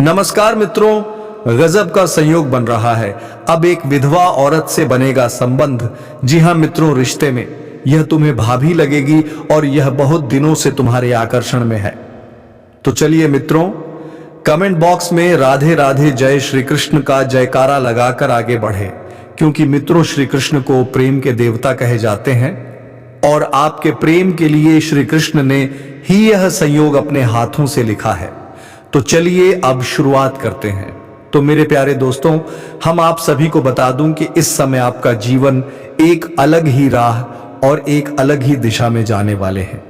नमस्कार मित्रों, गजब का संयोग बन रहा है। अब एक विधवा औरत से बनेगा संबंध। जी हां मित्रों, रिश्ते में यह तुम्हें भाभी लगेगी और यह बहुत दिनों से तुम्हारे आकर्षण में है। तो चलिए मित्रों, कमेंट बॉक्स में राधे राधे जय श्री कृष्ण का जयकारा लगाकर आगे बढ़े, क्योंकि मित्रों श्री कृष्ण को प्रेम के देवता कहे जाते हैं और आपके प्रेम के लिए श्री कृष्ण ने ही यह संयोग अपने हाथों से लिखा है। तो चलिए अब शुरुआत करते हैं। तो मेरे प्यारे दोस्तों, हम आप सभी को बता दूं कि इस समय आपका जीवन एक अलग ही राह और एक अलग ही दिशा में जाने वाले हैं।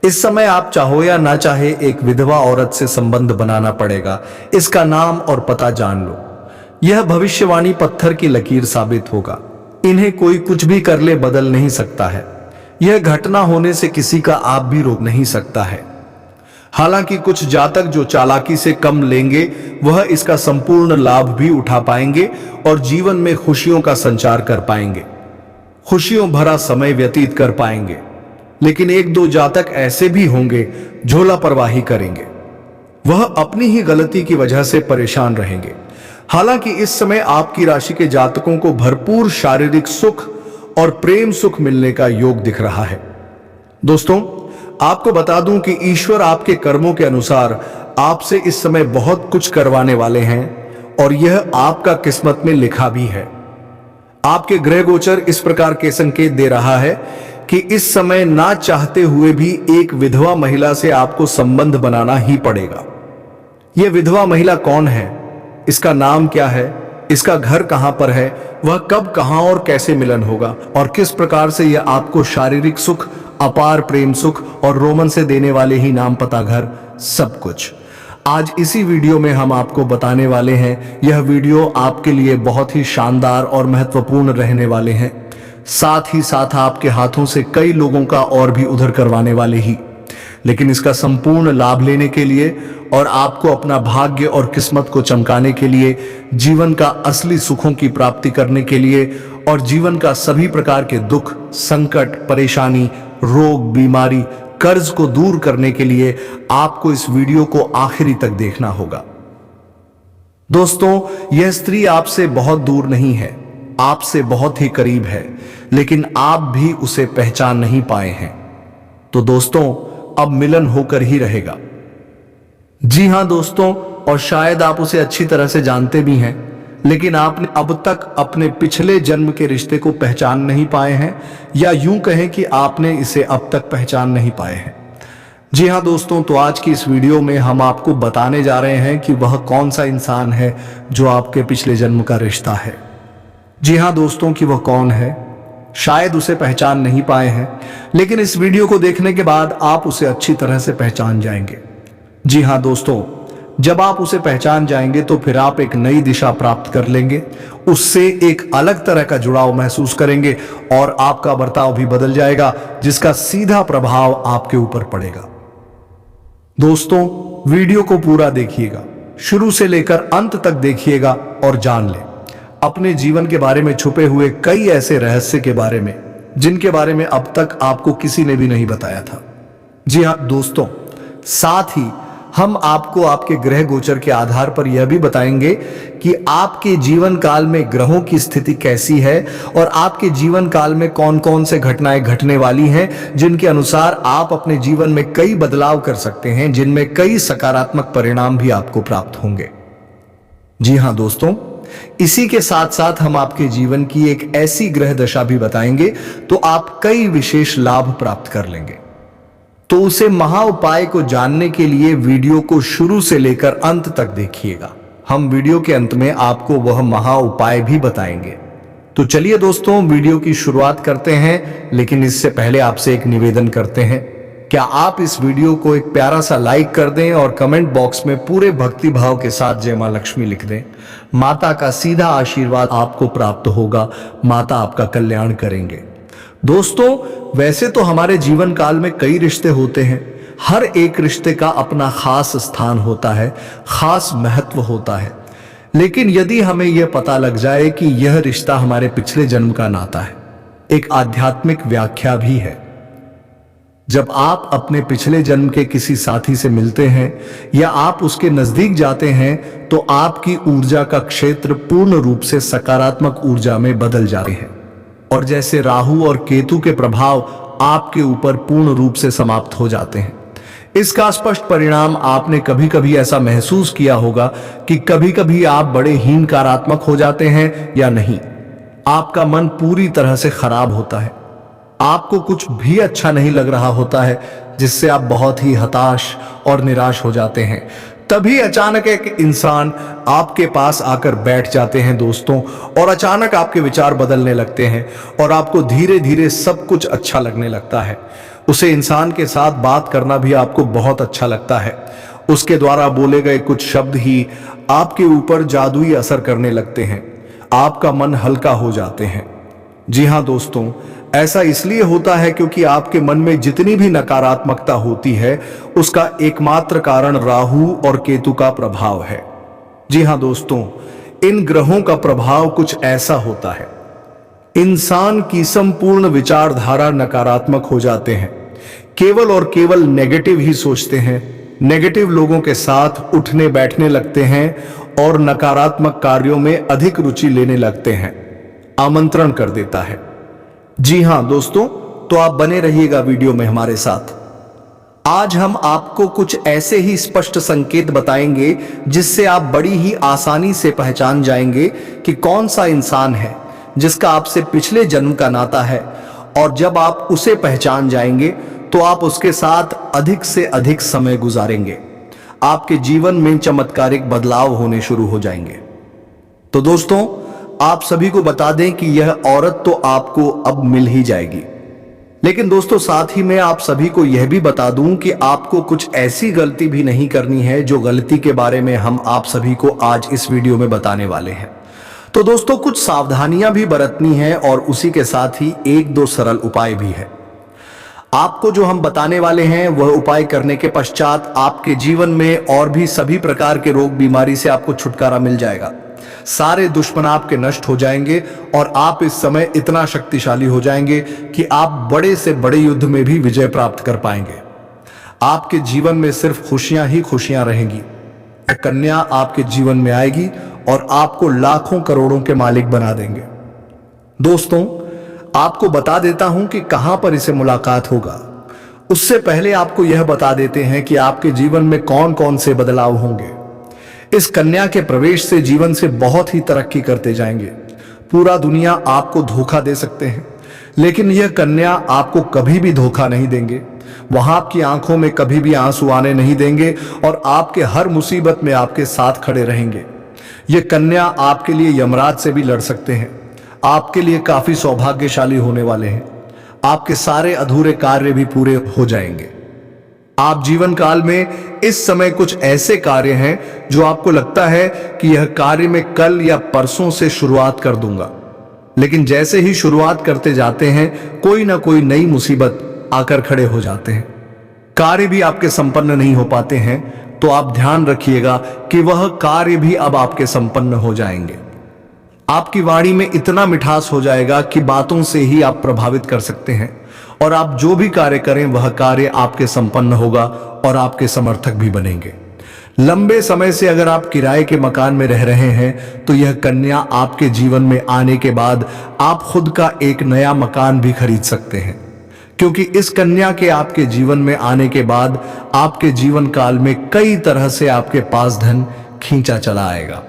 इस समय आप चाहो या ना चाहे एक विधवा औरत से संबंध बनाना पड़ेगा। इसका नाम और पता जान लो। यह भविष्यवाणी पत्थर की लकीर साबित होगा। इन्हें कोई कुछ भी कर ले बदल नहीं सकता है। यह घटना होने से किसी का आप भी रोक नहीं सकता है। हालांकि कुछ जातक जो चालाकी से कम लेंगे वह इसका संपूर्ण लाभ भी उठा पाएंगे और जीवन में खुशियों का संचार कर पाएंगे, खुशियों भरा समय व्यतीत कर पाएंगे। लेकिन एक दो जातक ऐसे भी होंगे जो लापरवाही करेंगे। वह अपनी ही गलती की वजह से परेशान रहेंगे। हालांकि इस समय आपकी राशि के जातकों को भरपूर शारीरिक सुख और प्रेम सुख मिलने का योग दिख रहा है। दोस्तों, आपको बता दूं कि ईश्वर आपके कर्मों के अनुसार आपसे इस समय बहुत कुछ करवाने वाले हैं और यह आपका किस्मत में लिखा भी है। आपके ग्रह गोचर इस प्रकार के संकेत दे रहा है कि इस समय ना चाहते हुए भी एक विधवा महिला से आपको संबंध बनाना ही पड़ेगा। यह विधवा महिला कौन है, इसका नाम क्या है, इसका घर कहां पर है, वह कब, कहां और कैसे मिलन होगा और किस प्रकार से यह आपको शारीरिक सुख, अपार प्रेम सुख और रोमन से देने वाले ही नाम, पता, घर, सब कुछ आज इसी वीडियो में हम आपको बताने वाले हैं। यह वीडियो आपके लिए बहुत ही शानदार और महत्वपूर्ण रहने वाले हैं। साथ ही साथ आपके हाथों से कई लोगों का और भी उधर करवाने वाले ही। लेकिन इसका संपूर्ण लाभ लेने के लिए और आपको अपना भाग्य और किस्मत को चमकाने के लिए, जीवन का असली सुखों की प्राप्ति करने के लिए और जीवन का सभी प्रकार के दुख, संकट, परेशानी, रोग, बीमारी, कर्ज को दूर करने के लिए आपको इस वीडियो को आखिरी तक देखना होगा। दोस्तों, यह स्त्री आपसे बहुत दूर नहीं है, आपसे बहुत ही करीब है, लेकिन आप भी उसे पहचान नहीं पाए हैं। तो दोस्तों, अब मिलन होकर ही रहेगा। जी हां दोस्तों, और शायद आप उसे अच्छी तरह से जानते भी हैं, लेकिन आपने अब तक अपने पिछले जन्म के रिश्ते को पहचान नहीं पाए हैं, या यूं कहें कि आपने इसे अब तक पहचान नहीं पाए हैं। जी हां दोस्तों, तो आज की इस वीडियो में हम आपको बताने जा रहे हैं कि वह कौन सा इंसान है जो आपके पिछले जन्म का रिश्ता है। जी हां दोस्तों, कि वह कौन है, शायद उसे पहचान नहीं पाए हैं, लेकिन इस वीडियो को देखने के बाद आप उसे अच्छी तरह से पहचान जाएंगे। जी हां दोस्तों, जब आप उसे पहचान जाएंगे तो फिर आप एक नई दिशा प्राप्त कर लेंगे, उससे एक अलग तरह का जुड़ाव महसूस करेंगे और आपका बर्ताव भी बदल जाएगा, जिसका सीधा प्रभाव आपके ऊपर पड़ेगा। दोस्तों, वीडियो को पूरा देखिएगा, शुरू से लेकर अंत तक देखिएगा और जान लें अपने जीवन के बारे में छुपे हुए कई ऐसे रहस्य के बारे में जिनके बारे में अब तक आपको किसी ने भी नहीं बताया था। जी हां दोस्तों, साथ ही हम आपको आपके ग्रह गोचर के आधार पर यह भी बताएंगे कि आपके जीवन काल में ग्रहों की स्थिति कैसी है और आपके जीवन काल में कौन कौन से घटनाएं घटने वाली हैं, जिनके अनुसार आप अपने जीवन में कई बदलाव कर सकते हैं, जिनमें कई सकारात्मक परिणाम भी आपको प्राप्त होंगे। जी हां दोस्तों, इसी के साथ साथ हम आपके जीवन की एक ऐसी ग्रह दशा भी बताएंगे तो आप कई विशेष लाभ प्राप्त कर लेंगे। तो उसे महा उपाय को जानने के लिए वीडियो को शुरू से लेकर अंत तक देखिएगा। हम वीडियो के अंत में आपको वह महा उपाय भी बताएंगे। तो चलिए दोस्तों, वीडियो की शुरुआत करते हैं, लेकिन इससे पहले आपसे एक निवेदन करते हैं। क्या आप इस वीडियो को एक प्यारा सा लाइक कर दें और कमेंट बॉक्स में पूरे भक्ति भाव के साथ जय मां लक्ष्मी लिख दें। माता का सीधा आशीर्वाद आपको प्राप्त होगा, माता आपका कल्याण करेंगे। दोस्तों, वैसे तो हमारे जीवन काल में कई रिश्ते होते हैं। हर एक रिश्ते का अपना खास स्थान होता है, खास महत्व होता है। लेकिन यदि हमें यह पता लग जाए कि यह रिश्ता हमारे पिछले जन्म का नाता है, एक आध्यात्मिक व्याख्या भी है। जब आप अपने पिछले जन्म के किसी साथी से मिलते हैं या आप उसके नजदीक जाते हैं तो आपकी ऊर्जा का क्षेत्र पूर्ण रूप से सकारात्मक ऊर्जा में बदल जाते हैं और जैसे राहु और केतु के प्रभाव आपके ऊपर पूर्ण रूप से समाप्त हो जाते हैं। इसका स्पष्ट परिणाम आपने कभी कभी ऐसा महसूस किया होगा कि कभी कभी आप बड़े हीनकारात्मक हो जाते हैं या नहीं, आपका मन पूरी तरह से खराब होता है, आपको कुछ भी अच्छा नहीं लग रहा होता है, जिससे आप बहुत ही हताश और निराश हो जाते हैं। तभी अचानक एक इंसान आपके पास आकर बैठ जाते हैं दोस्तों, और अचानक आपके विचार बदलने लगते हैं और आपको धीरे धीरे सब कुछ अच्छा लगने लगता है। उसे इंसान के साथ बात करना भी आपको बहुत अच्छा लगता है। उसके द्वारा बोले गए कुछ शब्द ही आपके ऊपर जादुई असर करने लगते हैं, आपका मन हल्का हो जाते हैं। जी हाँ दोस्तों, ऐसा इसलिए होता है क्योंकि आपके मन में जितनी भी नकारात्मकता होती है उसका एकमात्र कारण राहु और केतु का प्रभाव है। जी हाँ दोस्तों, इन ग्रहों का प्रभाव कुछ ऐसा होता है, इंसान की संपूर्ण विचारधारा नकारात्मक हो जाते हैं, केवल और केवल नेगेटिव ही सोचते हैं, नेगेटिव लोगों के साथ उठने बैठने लगते हैं और नकारात्मक कार्यों में अधिक रुचि लेने लगते हैं, आमंत्रण कर देता है। जी हां दोस्तों, तो आप बने रहिएगा वीडियो में हमारे साथ। आज हम आपको कुछ ऐसे ही स्पष्ट संकेत बताएंगे जिससे आप बड़ी ही आसानी से पहचान जाएंगे कि कौन सा इंसान है जिसका आपसे पिछले जन्म का नाता है, और जब आप उसे पहचान जाएंगे तो आप उसके साथ अधिक से अधिक समय गुजारेंगे, आपके जीवन में चमत्कारिक बदलाव होने शुरू हो जाएंगे। तो दोस्तों, आप सभी को बता दें कि यह औरत तो आपको अब मिल ही जाएगी, लेकिन दोस्तों साथ ही मैं आप सभी को यह भी बता दूं कि आपको कुछ ऐसी गलती भी नहीं करनी है जो गलती के बारे में हम आप सभी को आज इस वीडियो में बताने वाले हैं। तो दोस्तों, कुछ सावधानियां भी बरतनी है और उसी के साथ ही एक दो सरल उपाय भी है। आपको जो हम बताने वाले हैं वह उपाय करने के पश्चात आपके जीवन में और भी सभी प्रकार के रोग बीमारी से आपको छुटकारा मिल जाएगा, सारे दुश्मन आपके नष्ट हो जाएंगे और आप इस समय इतना शक्तिशाली हो जाएंगे कि आप बड़े से बड़े युद्ध में भी विजय प्राप्त कर पाएंगे। आपके जीवन में सिर्फ खुशियां ही खुशियां रहेंगी। कन्या आपके जीवन में आएगी और आपको लाखों करोड़ों के मालिक बना देंगे। दोस्तों, आपको बता देता हूं कि कहां पर इसे मुलाकात होगा। उससे पहले आपको यह बता देते हैं कि आपके जीवन में कौन कौन से बदलाव होंगे। इस कन्या के प्रवेश से जीवन से बहुत ही तरक्की करते जाएंगे। पूरा दुनिया आपको धोखा दे सकते हैं, लेकिन यह कन्या आपको कभी भी धोखा नहीं देंगे। वहां आपकी आंखों में कभी भी आंसू आने नहीं देंगे और आपके हर मुसीबत में आपके साथ खड़े रहेंगे। यह कन्या आपके लिए यमराज से भी लड़ सकते हैं। आपके लिए काफी सौभाग्यशाली होने वाले हैं। आपके सारे अधूरे कार्य भी पूरे हो जाएंगे। आप जीवन काल में इस समय कुछ ऐसे कार्य हैं जो आपको लगता है कि यह कार्य मैं कल या परसों से शुरुआत कर दूंगा, लेकिन जैसे ही शुरुआत करते जाते हैं कोई ना कोई नई मुसीबत आकर खड़े हो जाते हैं। कार्य भी आपके संपन्न नहीं हो पाते हैं, तो आप ध्यान रखिएगा कि वह कार्य भी अब आपके संपन्न हो जाएंगे। आपकी वाणी में इतना मिठास हो जाएगा कि बातों से ही आप प्रभावित कर सकते हैं, और आप जो भी कार्य करें वह कार्य आपके संपन्न होगा और आपके समर्थक भी बनेंगे। लंबे समय से अगर आप किराए के मकान में रह रहे हैं तो यह कन्या आपके जीवन में आने के बाद आप खुद का एक नया मकान भी खरीद सकते हैं, क्योंकि इस कन्या के आपके जीवन में आने के बाद आपके जीवन काल में कई तरह से आपके पास धन खींचा चला आएगा।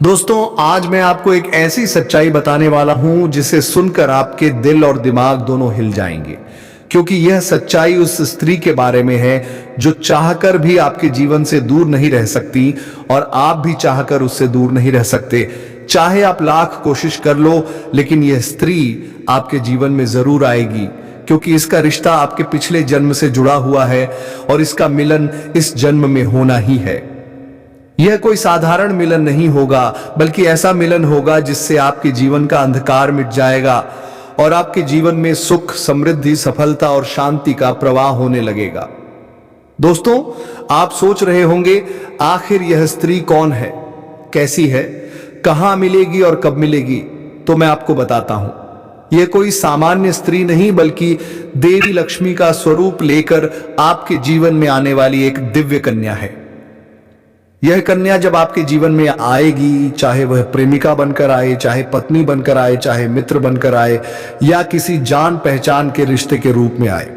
दोस्तों, आज मैं आपको एक ऐसी सच्चाई बताने वाला हूं जिसे सुनकर आपके दिल और दिमाग दोनों हिल जाएंगे, क्योंकि यह सच्चाई उस स्त्री के बारे में है जो चाहकर भी आपके जीवन से दूर नहीं रह सकती और आप भी चाहकर उससे दूर नहीं रह सकते। चाहे आप लाख कोशिश कर लो, लेकिन यह स्त्री आपके जीवन में जरूर आएगी, क्योंकि इसका रिश्ता आपके पिछले जन्म से जुड़ा हुआ है और इसका मिलन इस जन्म में होना ही है। यह कोई साधारण मिलन नहीं होगा, बल्कि ऐसा मिलन होगा जिससे आपके जीवन का अंधकार मिट जाएगा और आपके जीवन में सुख, समृद्धि, सफलता और शांति का प्रवाह होने लगेगा। दोस्तों, आप सोच रहे होंगे आखिर यह स्त्री कौन है, कैसी है, कहां मिलेगी और कब मिलेगी? तो मैं आपको बताता हूं। यह कोई सामान्य स्त्री नहीं बल्कि देवी लक्ष्मी का स्वरूप लेकर आपके जीवन में आने वाली एक दिव्य कन्या है। यह कन्या जब आपके जीवन में आएगी, चाहे वह प्रेमिका बनकर आए, चाहे पत्नी बनकर आए, चाहे मित्र बनकर आए या किसी जान पहचान के रिश्ते के रूप में आए,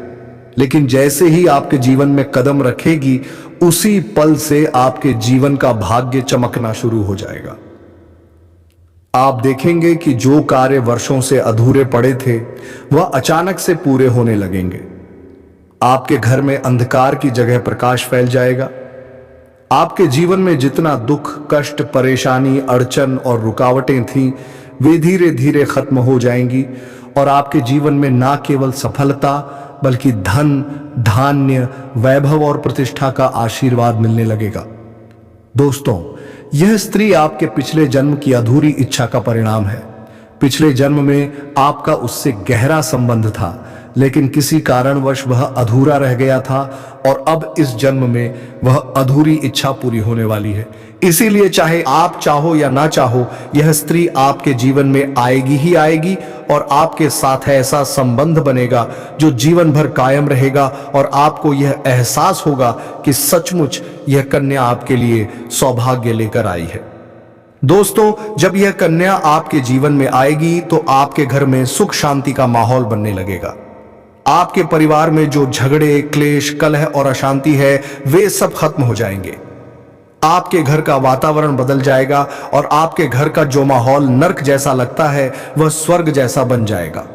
लेकिन जैसे ही आपके जीवन में कदम रखेगी उसी पल से आपके जीवन का भाग्य चमकना शुरू हो जाएगा। आप देखेंगे कि जो कार्य वर्षों से अधूरे पड़े थे वह अचानक से पूरे होने लगेंगे। आपके घर में अंधकार की जगह प्रकाश फैल जाएगा। आपके जीवन में जितना दुख, कष्ट, परेशानी, अड़चन और रुकावटें थीं वे धीरे धीरे खत्म हो जाएंगी और आपके जीवन में ना केवल सफलता बल्कि धन, धान्य, वैभव और प्रतिष्ठा का आशीर्वाद मिलने लगेगा। दोस्तों, यह स्त्री आपके पिछले जन्म की अधूरी इच्छा का परिणाम है। पिछले जन्म में आपका उससे गहरा संबंध था, लेकिन किसी कारणवश वह अधूरा रह गया था और अब इस जन्म में वह अधूरी इच्छा पूरी होने वाली है। इसीलिए चाहे आप चाहो या ना चाहो, यह स्त्री आपके जीवन में आएगी ही आएगी और आपके साथ ऐसा संबंध बनेगा जो जीवन भर कायम रहेगा और आपको यह एहसास होगा कि सचमुच यह कन्या आपके लिए सौभाग्य लेकर आई है। दोस्तों, जब यह कन्या आपके जीवन में आएगी तो आपके घर में सुख शांति का माहौल बनने लगेगा। आपके परिवार में जो झगड़े, क्लेश, कलह और अशांति है वे सब खत्म हो जाएंगे। आपके घर का वातावरण बदल जाएगा और आपके घर का जो माहौल नर्क जैसा लगता है वह स्वर्ग जैसा बन जाएगा।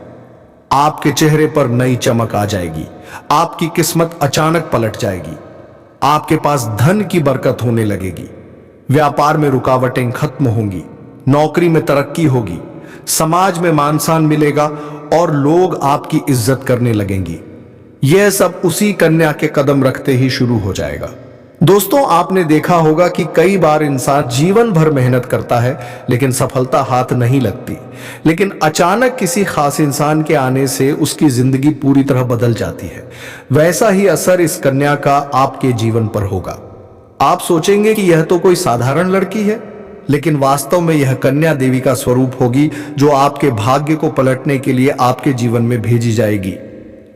आपके चेहरे पर नई चमक आ जाएगी। आपकी किस्मत अचानक पलट जाएगी। आपके पास धन की बरकत होने लगेगी। व्यापार में रुकावटें खत्म होंगी। नौकरी में तरक्की होगी। समाज में मान सम्मान मिलेगा और लोग आपकी इज्जत करने लगेंगी। यह सब उसी कन्या के कदम रखते ही शुरू हो जाएगा। दोस्तों, आपने देखा होगा कि कई बार इंसान जीवन भर मेहनत करता है लेकिन सफलता हाथ नहीं लगती, लेकिन अचानक किसी खास इंसान के आने से उसकी जिंदगी पूरी तरह बदल जाती है। वैसा ही असर इस कन्या का आपके जीवन पर होगा। आप सोचेंगे कि यह तो कोई साधारण लड़की है, लेकिन वास्तव में यह कन्या देवी का स्वरूप होगी जो आपके भाग्य को पलटने के लिए आपके जीवन में भेजी जाएगी।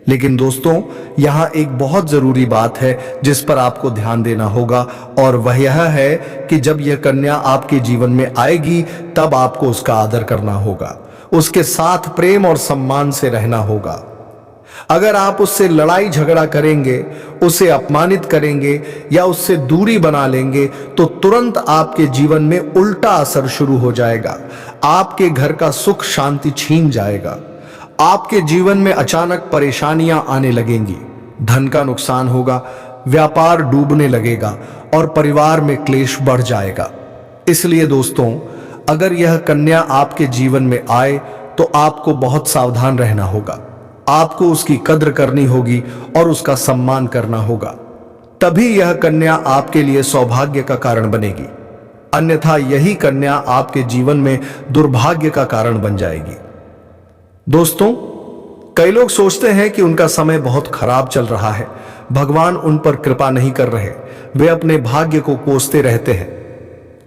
लेकिन दोस्तों, यहां एक बहुत जरूरी बात है जिस पर आपको ध्यान देना होगा और वह यह है कि जब यह कन्या आपके जीवन में आएगी तब आपको उसका आदर करना होगा, उसके साथ प्रेम और सम्मान से रहना होगा। अगर आप उससे लड़ाई झगड़ा करेंगे, उसे अपमानित करेंगे या उससे दूरी बना लेंगे तो तुरंत आपके जीवन में उल्टा असर शुरू हो जाएगा। आपके घर का सुख शांति छीन जाएगा। आपके जीवन में अचानक परेशानियां आने लगेंगी। धन का नुकसान होगा, व्यापार डूबने लगेगा और परिवार में क्लेश बढ़ जाएगा। इसलिए दोस्तों, अगर यह कन्या आपके जीवन में आए तो आपको बहुत सावधान रहना होगा। आपको उसकी कद्र करनी होगी और उसका सम्मान करना होगा। तभी यह कन्या आपके लिए सौभाग्य का कारण बनेगी। अन्यथा यही कन्या आपके जीवन में दुर्भाग्य का कारण बन जाएगी। दोस्तों, कई लोग सोचते हैं कि उनका समय बहुत खराब चल रहा है, भगवान उन पर कृपा नहीं कर रहे, वे अपने भाग्य को कोसते रहते हैं।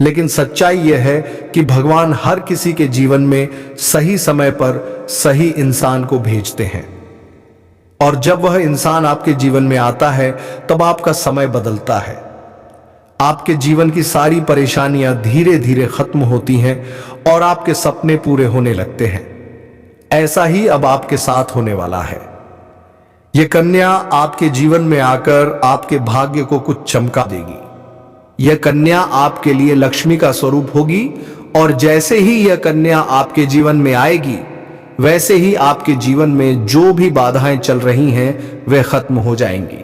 लेकिन सच्चाई यह है कि भगवान हर किसी के जीवन में सही समय पर सही इंसान को भेजते हैं और जब वह इंसान आपके जीवन में आता है तब आपका समय बदलता है। आपके जीवन की सारी परेशानियां धीरे धीरे खत्म होती हैं और आपके सपने पूरे होने लगते हैं। ऐसा ही अब आपके साथ होने वाला है। यह कन्या आपके जीवन में आकर आपके भाग्य को कुछ चमका देगी। यह कन्या आपके लिए लक्ष्मी का स्वरूप होगी और जैसे ही यह कन्या आपके जीवन में आएगी वैसे ही आपके जीवन में जो भी बाधाएं चल रही हैं वे खत्म हो जाएंगी।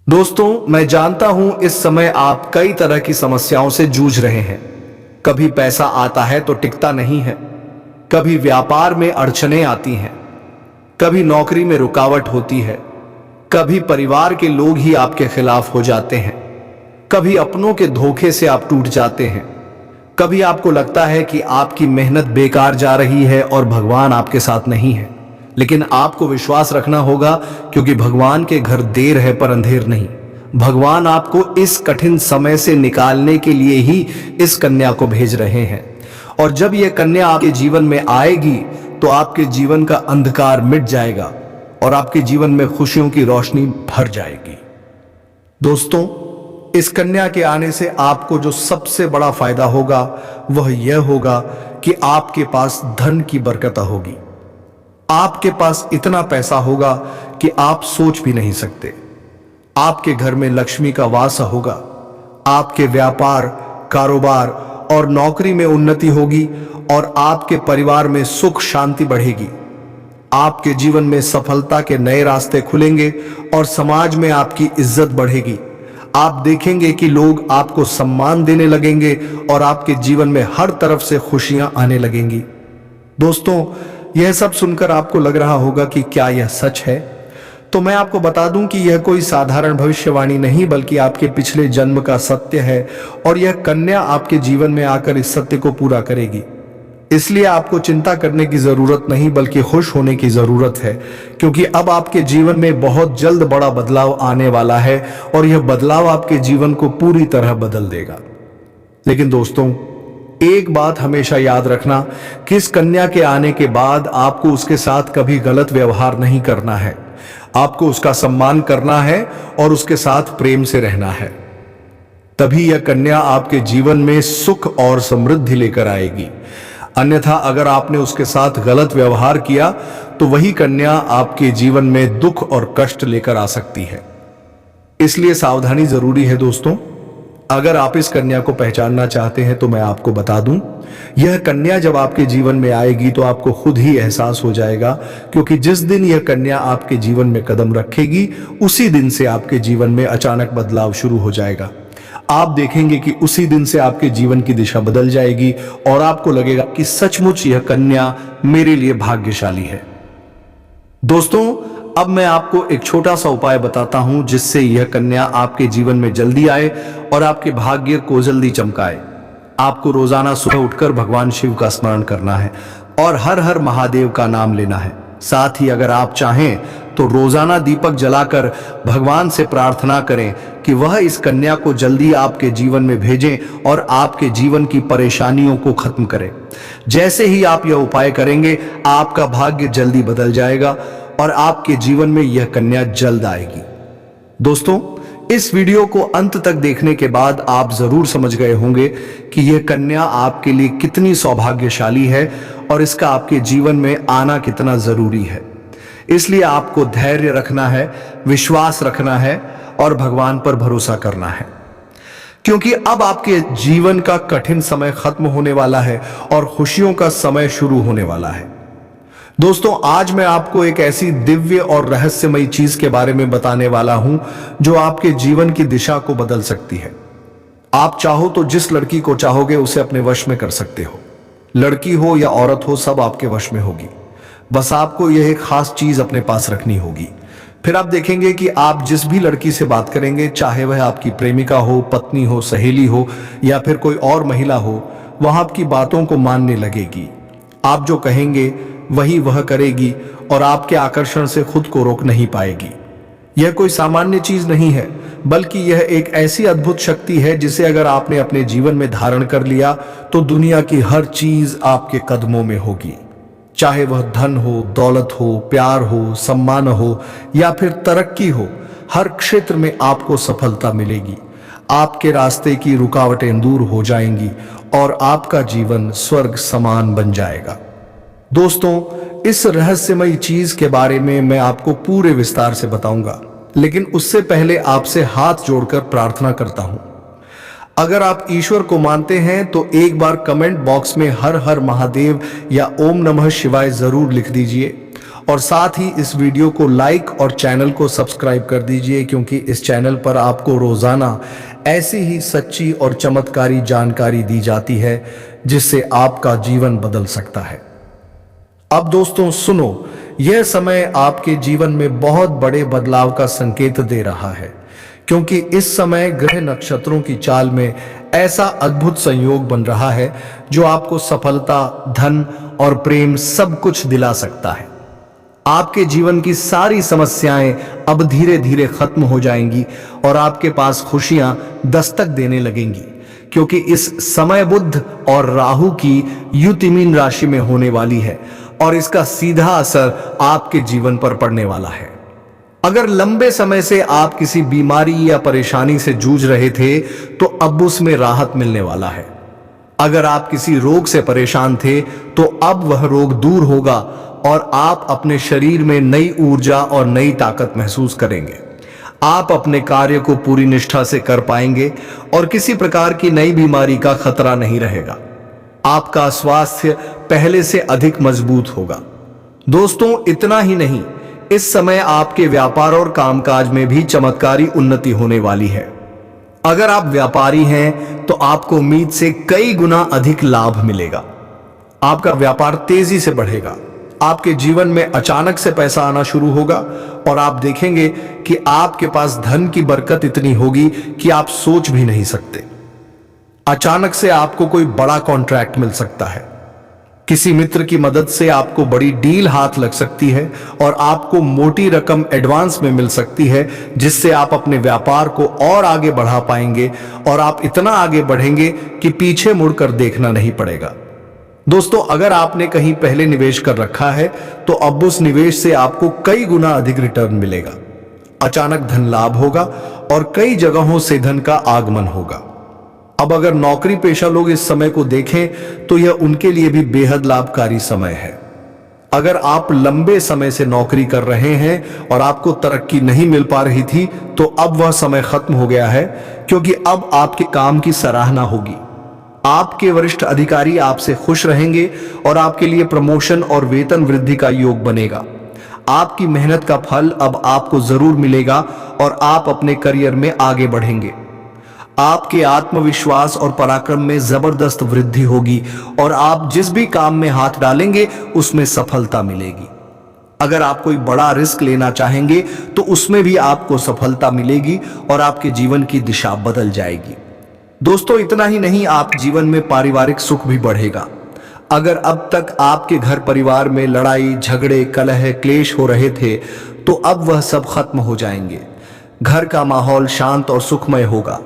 दोस्तों, मैं जानता हूं इस समय आप कई तरह की समस्याओं से जूझ रहे हैं। कभी पैसा आता है तो टिकता नहीं है, कभी व्यापार में अड़चनें आती हैं, कभी नौकरी में रुकावट होती है, कभी परिवार के लोग ही आपके खिलाफ हो जाते हैं, कभी अपनों के धोखे से आप टूट जाते हैं, कभी आपको लगता है कि आपकी मेहनत बेकार जा रही है और भगवान आपके साथ नहीं है। लेकिन आपको विश्वास रखना होगा क्योंकि भगवान के घर देर है पर अंधेर नहीं। भगवान आपको इस कठिन समय से निकालने के लिए ही इस कन्या को भेज रहे हैं और जब यह कन्या आपके जीवन में आएगी तो आपके जीवन का अंधकार मिट जाएगा और आपके जीवन में खुशियों की रोशनी भर जाएगी। दोस्तों, इस कन्या के आने से आपको जो सबसे बड़ा फायदा होगा वह यह होगा कि आपके पास धन की बरकत होगी। आपके पास इतना पैसा होगा कि आप सोच भी नहीं सकते। आपके घर में लक्ष्मी का वास होगा। आपके व्यापार, कारोबार और नौकरी में उन्नति होगी और आपके परिवार में सुख शांति बढ़ेगी। आपके जीवन में सफलता के नए रास्ते खुलेंगे और समाज में आपकी इज्जत बढ़ेगी। आप देखेंगे कि लोग आपको सम्मान देने लगेंगे और आपके जीवन में हर तरफ से खुशियां आने लगेंगी। दोस्तों, यह सब सुनकर आपको लग रहा होगा कि क्या यह सच है? तो मैं आपको बता दूं कि यह कोई साधारण भविष्यवाणी नहीं बल्कि आपके पिछले जन्म का सत्य है और यह कन्या आपके जीवन में आकर इस सत्य को पूरा करेगी। इसलिए आपको चिंता करने की जरूरत नहीं बल्कि खुश होने की जरूरत है, क्योंकि अब आपके जीवन में बहुत जल्द बड़ा बदलाव आने वाला है और यह बदलाव आपके जीवन को पूरी तरह बदल देगा। लेकिन दोस्तों, एक बात हमेशा याद रखना कि इस कन्या के आने के बाद आपको उसके साथ कभी गलत व्यवहार नहीं करना है। आपको उसका सम्मान करना है और उसके साथ प्रेम से रहना है। तभी यह कन्या आपके जीवन में सुख और समृद्धि लेकर आएगी। अन्यथा अगर आपने उसके साथ गलत व्यवहार किया तो वही कन्या आपके जीवन में दुख और कष्ट लेकर आ सकती है। इसलिए सावधानी जरूरी है दोस्तों। अगर आप इस कन्या को पहचानना चाहते हैं तो मैं आपको बता दूं, यह कन्या जब आपके जीवन में आएगी तो आपको खुद ही एहसास हो जाएगा, क्योंकि जिस दिन यह कन्या आपके जीवन में कदम रखेगी उसी दिन से आपके जीवन में अचानक बदलाव शुरू हो जाएगा। आप देखेंगे कि उसी दिन से आपके जीवन की दिशा बदल जाएगी और आपको लगेगा कि सचमुच यह कन्या मेरे लिए भाग्यशाली है। दोस्तों, अब मैं आपको एक छोटा सा उपाय बताता हूं जिससे यह कन्या आपके जीवन में जल्दी आए और आपके भाग्य को जल्दी चमकाए। आपको रोजाना सुबह उठकर भगवान शिव का स्मरण करना है और हर हर महादेव का नाम लेना है। साथ ही अगर आप चाहें तो रोजाना दीपक जलाकर भगवान से प्रार्थना करें कि वह इस कन्या को जल्दी आपके जीवन में भेजें और आपके जीवन की परेशानियों को खत्म करें। जैसे ही आप यह उपाय करेंगे, आपका भाग्य जल्दी बदल जाएगा और आपके जीवन में यह कन्या जल्द आएगी। दोस्तों, इस वीडियो को अंत तक देखने के बाद आप जरूर समझ गए होंगे कि यह कन्या आपके लिए कितनी सौभाग्यशाली है और इसका आपके जीवन में आना कितना जरूरी है। इसलिए आपको धैर्य रखना है, विश्वास रखना है और भगवान पर भरोसा करना है, क्योंकि अब आपके जीवन का कठिन समय खत्म होने वाला है और खुशियों का समय शुरू होने वाला है। दोस्तों, आज मैं आपको एक ऐसी दिव्य और रहस्यमयी चीज के बारे में बताने वाला हूं जो आपके जीवन की दिशा को बदल सकती है। आप चाहो तो जिस लड़की को चाहोगे उसे अपने वश में कर सकते हो। लड़की हो या औरत हो, सब आपके वश में होगी। बस आपको यह एक खास चीज अपने पास रखनी होगी। फिर आप देखेंगे कि आप जिस भी लड़की से बात करेंगे, चाहे वह आपकी प्रेमिका हो, पत्नी हो, सहेली हो या फिर कोई और महिला हो, वह आपकी बातों को मानने लगेगी। आप जो कहेंगे वही वह करेगी और आपके आकर्षण से खुद को रोक नहीं पाएगी। यह कोई सामान्य चीज नहीं है, बल्कि यह एक ऐसी अद्भुत शक्ति है जिसे अगर आपने अपने जीवन में धारण कर लिया तो दुनिया की हर चीज आपके कदमों में होगी। चाहे वह धन हो, दौलत हो, प्यार हो, सम्मान हो या फिर तरक्की हो, हर क्षेत्र में आपको सफलता मिलेगी। आपके रास्ते की रुकावटें दूर हो जाएंगी और आपका जीवन स्वर्ग समान बन जाएगा। दोस्तों, इस रहस्यमयी चीज के बारे में मैं आपको पूरे विस्तार से बताऊंगा, लेकिन उससे पहले आपसे हाथ जोड़कर प्रार्थना करता हूं। अगर आप ईश्वर को मानते हैं तो एक बार कमेंट बॉक्स में हर हर महादेव या ओम नमः शिवाय जरूर लिख दीजिए और साथ ही इस वीडियो को लाइक और चैनल को सब्सक्राइब कर दीजिए, क्योंकि इस चैनल पर आपको रोजाना ऐसी ही सच्ची और चमत्कारी जानकारी दी जाती है जिससे आपका जीवन बदल सकता है। अब दोस्तों सुनो, यह समय आपके जीवन में बहुत बड़े बदलाव का संकेत दे रहा है, क्योंकि इस समय ग्रह नक्षत्रों की चाल में ऐसा अद्भुत संयोग बन रहा है जो आपको सफलता, धन और प्रेम सब कुछ दिला सकता है। आपके जीवन की सारी समस्याएं अब धीरे धीरे खत्म हो जाएंगी और आपके पास खुशियां दस्तक देने लगेंगी, क्योंकि इस समय बुध और राहु की युति मीन राशि में होने वाली है और इसका सीधा असर आपके जीवन पर पड़ने वाला है। अगर लंबे समय से आप किसी बीमारी या परेशानी से जूझ रहे थे तो अब उसमें राहत मिलने वाला है। अगर आप किसी रोग से परेशान थे तो अब वह रोग दूर होगा और आप अपने शरीर में नई ऊर्जा और नई ताकत महसूस करेंगे। आप अपने कार्य को पूरी निष्ठा से कर पाएंगे और किसी प्रकार की नई बीमारी का खतरा नहीं रहेगा। आपका स्वास्थ्य पहले से अधिक मजबूत होगा। दोस्तों, इतना ही नहीं, इस समय आपके व्यापार और कामकाज में भी चमत्कारी उन्नति होने वाली है। अगर आप व्यापारी हैं तो आपको उम्मीद से कई गुना अधिक लाभ मिलेगा। आपका व्यापार तेजी से बढ़ेगा। आपके जीवन में अचानक से पैसा आना शुरू होगा और आप देखेंगे कि आपके पास धन की बरकत इतनी होगी कि आप सोच भी नहीं सकते। अचानक से आपको कोई बड़ा कॉन्ट्रैक्ट मिल सकता है। किसी मित्र की मदद से आपको बड़ी डील हाथ लग सकती है और आपको मोटी रकम एडवांस में मिल सकती है, जिससे आप अपने व्यापार को और आगे बढ़ा पाएंगे और आप इतना आगे बढ़ेंगे कि पीछे मुड़कर देखना नहीं पड़ेगा। दोस्तों, अगर आपने कहीं पहले निवेश कर रखा है तो अब उस निवेश से आपको कई गुना अधिक रिटर्न मिलेगा। अचानक धन लाभ होगा और कई जगहों से धन का आगमन होगा। अब अगर नौकरी पेशा लोग इस समय को देखें तो यह उनके लिए भी बेहद लाभकारी समय है। अगर आप लंबे समय से नौकरी कर रहे हैं और आपको तरक्की नहीं मिल पा रही थी तो अब वह समय खत्म हो गया है, क्योंकि अब आपके काम की सराहना होगी। आपके वरिष्ठ अधिकारी आपसे खुश रहेंगे और आपके लिए प्रमोशन और वेतन वृद्धि का योग बनेगा। आपकी मेहनत का फल अब आपको जरूर मिलेगा और आप अपने करियर में आगे बढ़ेंगे। आपके आत्मविश्वास और पराक्रम में जबरदस्त वृद्धि होगी और आप जिस भी काम में हाथ डालेंगे उसमें सफलता मिलेगी। अगर आप कोई बड़ा रिस्क लेना चाहेंगे तो उसमें भी आपको सफलता मिलेगी और आपके जीवन की दिशा बदल जाएगी। दोस्तों, इतना ही नहीं, आप जीवन में पारिवारिक सुख भी बढ़ेगा। अगर अब तक आपके घर परिवार में लड़ाई झगड़े कलह क्लेश हो रहे थे तो अब वह सब खत्म हो जाएंगे। घर का माहौल शांत और सुखमय होगा।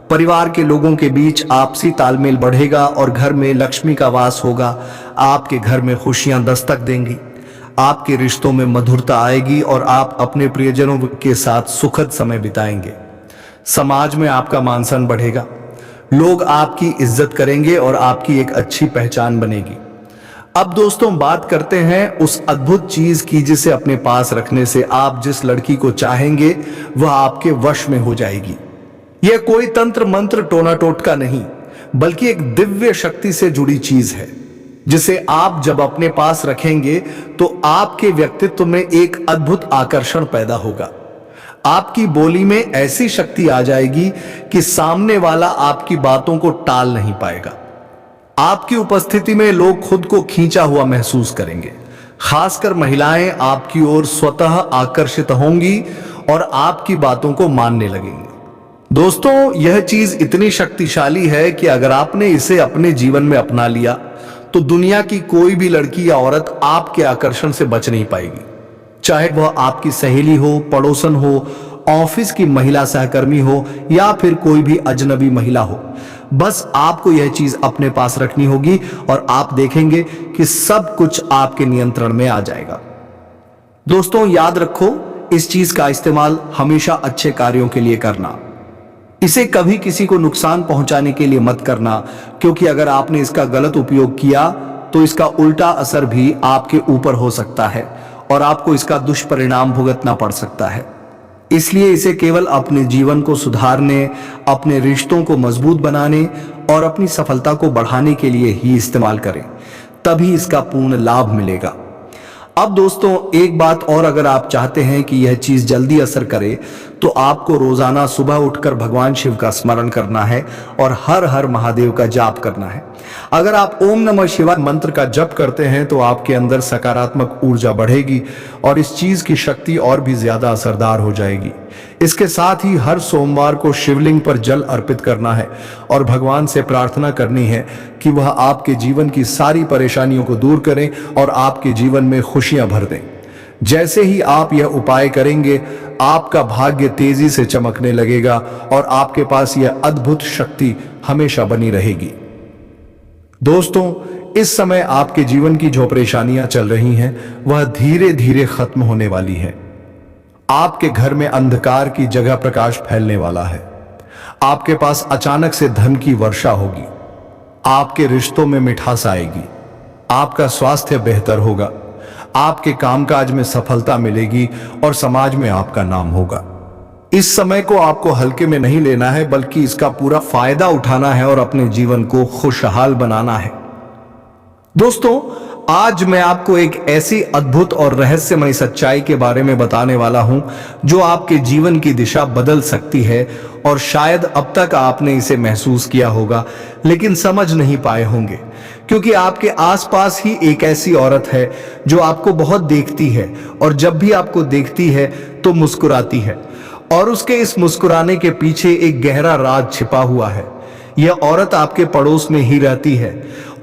परिवार के लोगों के बीच आपसी तालमेल बढ़ेगा और घर में लक्ष्मी का वास होगा। आपके घर में खुशियां दस्तक देंगी। आपके रिश्तों में मधुरता आएगी और आप अपने प्रियजनों के साथ सुखद समय बिताएंगे। समाज में आपका मान सम्मान बढ़ेगा। लोग आपकी इज्जत करेंगे और आपकी एक अच्छी पहचान बनेगी। अब दोस्तों, बात करते हैं उस अद्भुत चीज की जिसे अपने पास रखने से आप जिस लड़की को चाहेंगे वह आपके वश में हो जाएगी। यह कोई तंत्र मंत्र टोना टोटका नहीं, बल्कि एक दिव्य शक्ति से जुड़ी चीज है, जिसे आप जब अपने पास रखेंगे तो आपके व्यक्तित्व में एक अद्भुत आकर्षण पैदा होगा। आपकी बोली में ऐसी शक्ति आ जाएगी कि सामने वाला आपकी बातों को टाल नहीं पाएगा। आपकी उपस्थिति में लोग खुद को खींचा हुआ महसूस करेंगे। खासकर महिलाएं आपकी ओर स्वतः आकर्षित होंगी और आपकी बातों को मानने लगेंगी। दोस्तों, यह चीज इतनी शक्तिशाली है कि अगर आपने इसे अपने जीवन में अपना लिया तो दुनिया की कोई भी लड़की या औरत आपके आकर्षण से बच नहीं पाएगी। चाहे वह आपकी सहेली हो, पड़ोसन हो, ऑफिस की महिला सहकर्मी हो या फिर कोई भी अजनबी महिला हो, बस आपको यह चीज अपने पास रखनी होगी और आप देखेंगे कि सब कुछ आपके नियंत्रण में आ जाएगा। दोस्तों, याद रखो, इस चीज का इस्तेमाल हमेशा अच्छे कार्यों के लिए करना। इसे कभी किसी को नुकसान पहुंचाने के लिए मत करना, क्योंकि अगर आपने इसका गलत उपयोग किया तो इसका उल्टा असर भी आपके ऊपर हो सकता है और आपको इसका दुष्परिणाम भुगतना पड़ सकता है। इसलिए इसे केवल अपने जीवन को सुधारने, अपने रिश्तों को मजबूत बनाने और अपनी सफलता को बढ़ाने के लिए ही इस्तेमाल करें, तभी इसका पूर्ण लाभ मिलेगा। अब दोस्तों, एक बात और, अगर आप चाहते हैं कि यह चीज जल्दी असर करे तो आपको रोजाना सुबह उठकर भगवान शिव का स्मरण करना है और हर हर महादेव का जाप करना है। अगर आप ओम नमः शिवाय मंत्र का जप करते हैं तो आपके अंदर सकारात्मक ऊर्जा बढ़ेगी और इस चीज की शक्ति और भी ज्यादा असरदार हो जाएगी। इसके साथ ही हर सोमवार को शिवलिंग पर जल अर्पित करना है और भगवान से प्रार्थना करनी है कि वह आपके जीवन की सारी परेशानियों को दूर करें और आपके जीवन में खुशियां भर दें। जैसे ही आप यह उपाय करेंगे, आपका भाग्य तेजी से चमकने लगेगा और आपके पास यह अद्भुत शक्ति हमेशा बनी रहेगी। दोस्तों, इस समय आपके जीवन की जो परेशानियां चल रही हैं, वह धीरे धीरे खत्म होने वाली है। आपके घर में अंधकार की जगह प्रकाश फैलने वाला है। आपके पास अचानक से धन की वर्षा होगी। आपके रिश्तों में मिठास आएगी। आपका स्वास्थ्य बेहतर होगा। आपके कामकाज में सफलता मिलेगी और समाज में आपका नाम होगा। इस समय को आपको हल्के में नहीं लेना है, बल्कि इसका पूरा फायदा उठाना है और अपने जीवन को खुशहाल बनाना है। दोस्तों, आज मैं आपको एक ऐसी अद्भुत और रहस्यमय सच्चाई के बारे में बताने वाला हूं, जो आपके जीवन की दिशा बदल सकती है। और शायद अब तक आपने इसे महसूस किया होगा, लेकिन समझ नहीं पाए होंगे, क्योंकि आपके आसपास ही एक ऐसी औरत है जो आपको बहुत देखती है, और जब भी आपको देखती है तो मुस्कुराती है, और उसके इस मुस्कुराने के पीछे एक गहरा राज छिपा हुआ है। यह औरत आपके पड़ोस में ही रहती है,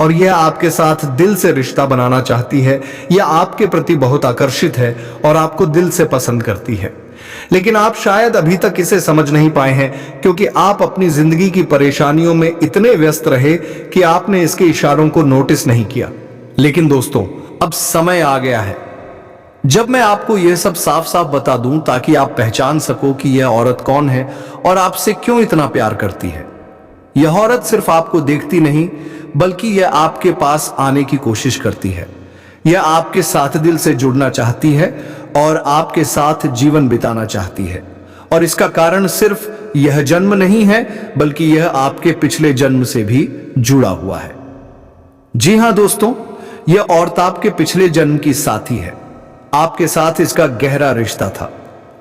और यह आपके साथ दिल से रिश्ता बनाना चाहती है। यह आपके प्रति बहुत आकर्षित है और आपको दिल से पसंद करती है, लेकिन आप शायद अभी तक इसे समझ नहीं पाए हैं, क्योंकि आप अपनी जिंदगी की परेशानियों में इतने व्यस्त रहे कि आपने इसके इशारों को नोटिस नहीं किया। लेकिन दोस्तों, अब समय आ गया है जब मैं आपको यह सब साफ साफ बता दूं, ताकि आप पहचान सको कि यह औरत कौन है और आपसे क्यों इतना प्यार करती है। यह औरत सिर्फ आपको देखती नहीं, बल्कि यह आपके पास आने की कोशिश करती है। यह आपके साथ दिल से जुड़ना चाहती है और आपके साथ जीवन बिताना चाहती है। और इसका कारण सिर्फ यह जन्म नहीं है, बल्कि यह आपके पिछले जन्म से भी जुड़ा हुआ है। जी हां दोस्तों, यह औरत आपके पिछले जन्म की साथी है। आपके साथ इसका गहरा रिश्ता था।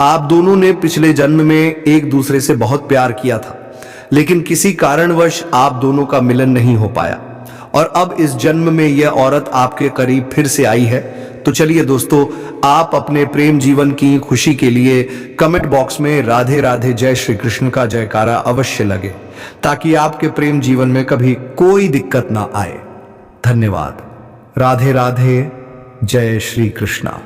आप दोनों ने पिछले जन्म में एक दूसरे से बहुत प्यार किया था, लेकिन किसी कारणवश आप दोनों का मिलन नहीं हो पाया, और अब इस जन्म में यह औरत आपके करीब फिर से आई है। तो चलिए दोस्तों, आप अपने प्रेम जीवन की खुशी के लिए कमेंट बॉक्स में राधे राधे जय श्री कृष्ण का जयकारा अवश्य लगे, ताकि आपके प्रेम जीवन में कभी कोई दिक्कत ना आए। धन्यवाद। राधे राधे जय श्री कृष्णा।